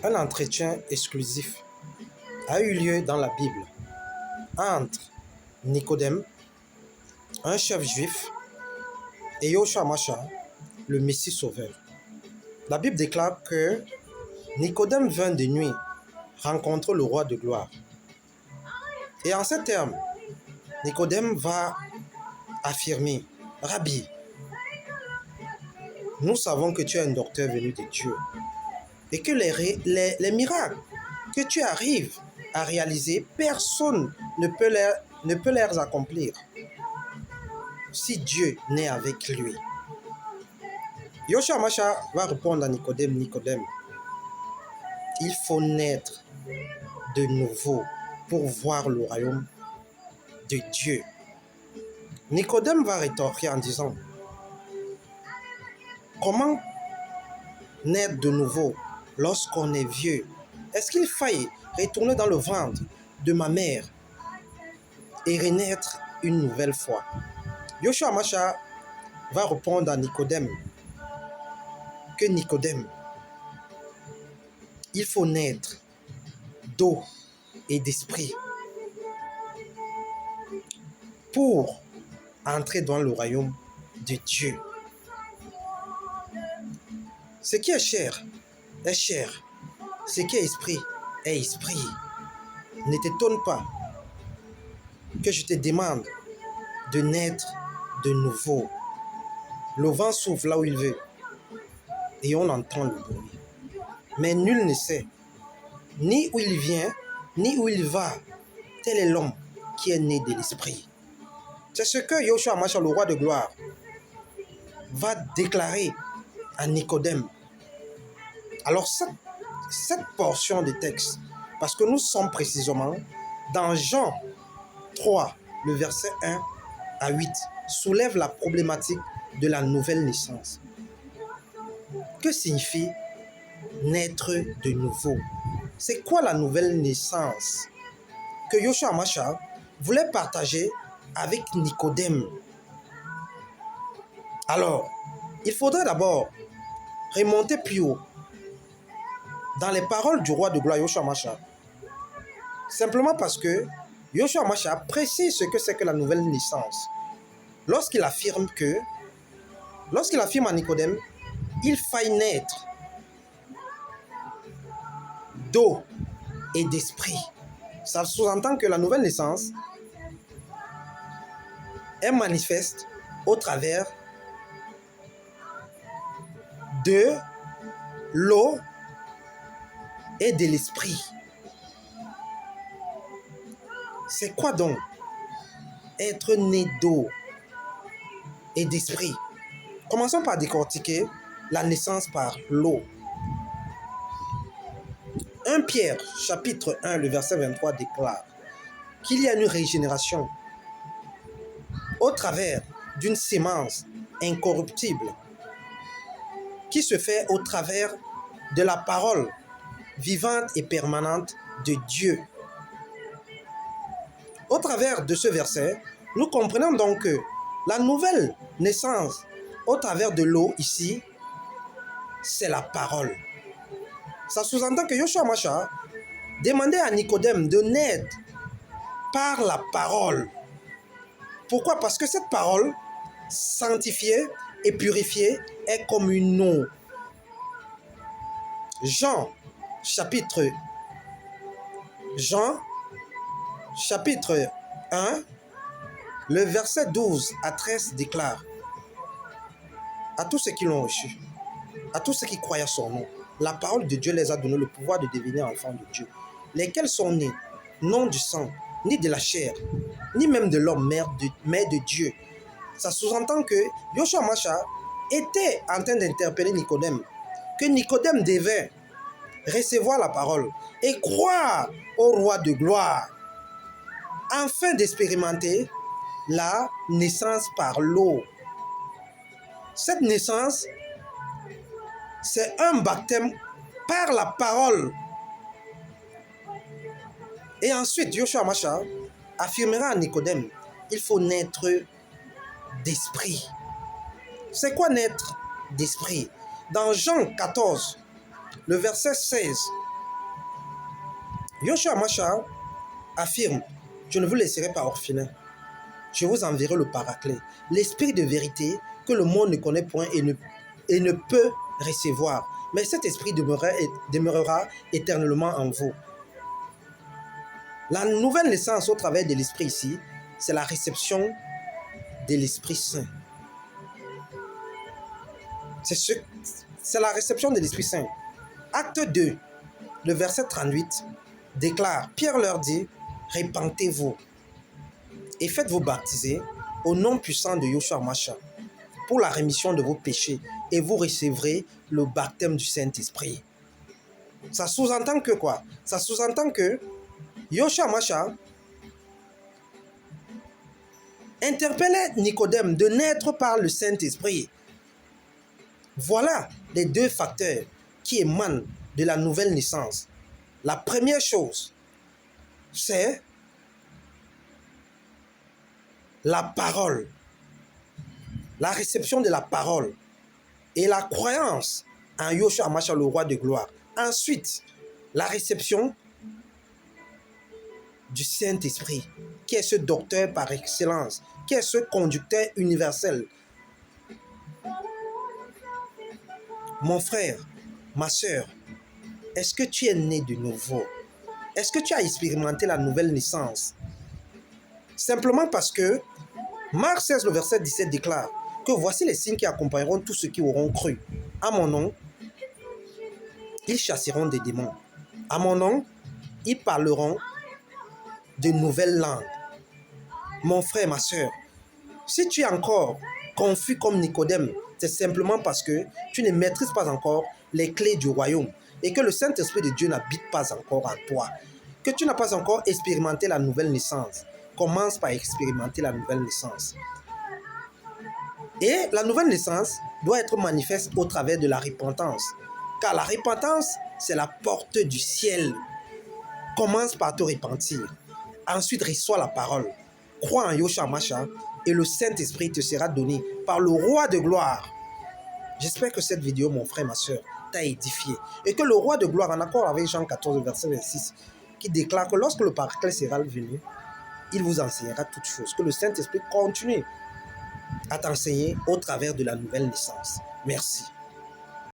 Un entretien exclusif a eu lieu dans la Bible entre Nicodème, un chef juif, et Yoshua Mashiach, le Messie sauveur. La Bible déclare que Nicodème vint de nuit rencontrer le roi de gloire. Et en ces termes, Nicodème va affirmer: Rabbi, nous savons que tu es un docteur venu de Dieu et que les miracles que tu arrives à réaliser, personne ne peut les accomplir si Dieu n'est avec lui. Yoshua Mashiach va répondre à Nicodème: Nicodème, il faut naître de nouveau pour voir le royaume de Dieu. Nicodème va rétorquer en disant: comment naître de nouveau lorsqu'on est vieux? Est-ce qu'il faille retourner dans le ventre de ma mère et renaître une nouvelle fois? Yoshua Mashiach va répondre à Nicodème que Nicodème, il faut naître d'eau et d'esprit pour entrer dans le royaume de Dieu. Ce qui est chair est chair, ce qui est esprit est esprit. Ne t'étonne pas que je te demande de naître de nouveau. Le vent souffle là où il veut et on entend le bruit. Mais nul ne sait ni où il vient, ni où il va. Tel est l'homme qui est né de l'esprit. C'est ce que Yoshua Mashiach, le roi de gloire, va déclarer à Nicodème. Alors cette portion de texte, parce que nous sommes précisément dans Jean 3, le verset 1 à 8, soulève la problématique de la nouvelle naissance. Que signifie naître de nouveau? C'est quoi la nouvelle naissance que Yoshua Mashiach voulait partager avec Nicodème? Alors, il faudrait d'abord remonter plus haut dans les paroles du roi de gloire Yoshua Mashiach. Simplement parce que Yoshua Mashiach précise ce que c'est que la nouvelle naissance. Lorsqu'il affirme à Nicodème, il faille naître d'eau et d'esprit. Ça sous-entend que la nouvelle naissance est manifeste au travers de l'eau et de l'esprit. C'est quoi donc être né d'eau et d'esprit? Commençons par décortiquer la naissance par l'eau. 1 Pierre, chapitre 1, le verset 23 déclare qu'il y a une régénération au travers d'une sémence incorruptible qui se fait au travers de la parole vivante et permanente de Dieu. Au travers de ce verset, nous comprenons donc que la nouvelle naissance au travers de l'eau ici, c'est la parole. Ça sous-entend que Yoshua Mashiach demandait à Nicodème de naître par la parole. Pourquoi? Parce que cette parole, sanctifiée et purifiée, est comme une eau. Jean, chapitre 1, le verset 12 à 13 déclare: à tous ceux qui l'ont reçu, à tous ceux qui croient à son nom, la parole de Dieu les a donné le pouvoir de devenir enfants de Dieu, lesquels sont nés, non du sang, ni de la chair, ni même de l'homme, mais de Dieu. Ça sous-entend que Yoshua Mashiach était en train d'interpeller Nicodème, que Nicodème devait recevoir la parole et croire au roi de gloire, afin d'expérimenter la naissance par l'eau. Cette naissance, c'est un baptême par la parole. Et ensuite, Yoshua Mashiach affirmera à Nicodème: il faut naître d'esprit. C'est quoi naître d'esprit? Dans Jean 14, le verset 16, Yoshua Masha affirme, je ne vous laisserai pas orphelin. Je vous enverrai le paraclet, l'esprit de vérité que le monde ne connaît point et ne peut recevoir. Mais cet esprit demeurera éternellement en vous. La nouvelle naissance au travers de l'esprit ici, c'est la réception de l'Esprit Saint. C'est la réception de l'Esprit Saint. Acte 2, le verset 38 déclare, Pierre leur dit, répentez-vous et faites-vous baptiser au nom puissant de Yoshua Masha pour la rémission de vos péchés et vous recevrez le baptême du Saint-Esprit. Ça sous-entend que quoi? Ça sous-entend que Yoshua Masha interpellait Nicodème de naître par le Saint-Esprit. Voilà les deux facteurs qui émanent de la nouvelle naissance. La première chose, c'est la parole, la réception de la parole et la croyance en Yoshua Masha, le roi de gloire. Ensuite, la réception du Saint-Esprit, qui est ce docteur par excellence, qui est ce conducteur universel. Mon frère, ma soeur, est-ce que tu es né de nouveau? Est-ce que tu as expérimenté la nouvelle naissance? Simplement parce que Marc 16, le verset 17 déclare que voici les signes qui accompagneront tous ceux qui auront cru. À mon nom, ils chasseront des démons. À mon nom, ils parleront de nouvelles langues. Mon frère, ma soeur, si tu es encore confus comme Nicodème, c'est simplement parce que tu ne maîtrises pas encore les clés du royaume et que le Saint-Esprit de Dieu n'habite pas encore en toi, que tu n'as pas encore expérimenté la nouvelle naissance. Commence par expérimenter la nouvelle naissance. Et la nouvelle naissance doit être manifeste au travers de la repentance, car la repentance, c'est la porte du ciel. Commence par te repentir. Ensuite, reçois la parole. Crois en Yoshua Masha et le Saint-Esprit te sera donné par le roi de gloire. J'espère que cette vidéo, mon frère, ma soeur, t'a édifié. Et que le roi de gloire, en accord avec Jean 14, verset 26, qui déclare que lorsque le paraclet sera venu, il vous enseignera toutes choses. Que le Saint-Esprit continue à t'enseigner au travers de la nouvelle naissance. Merci.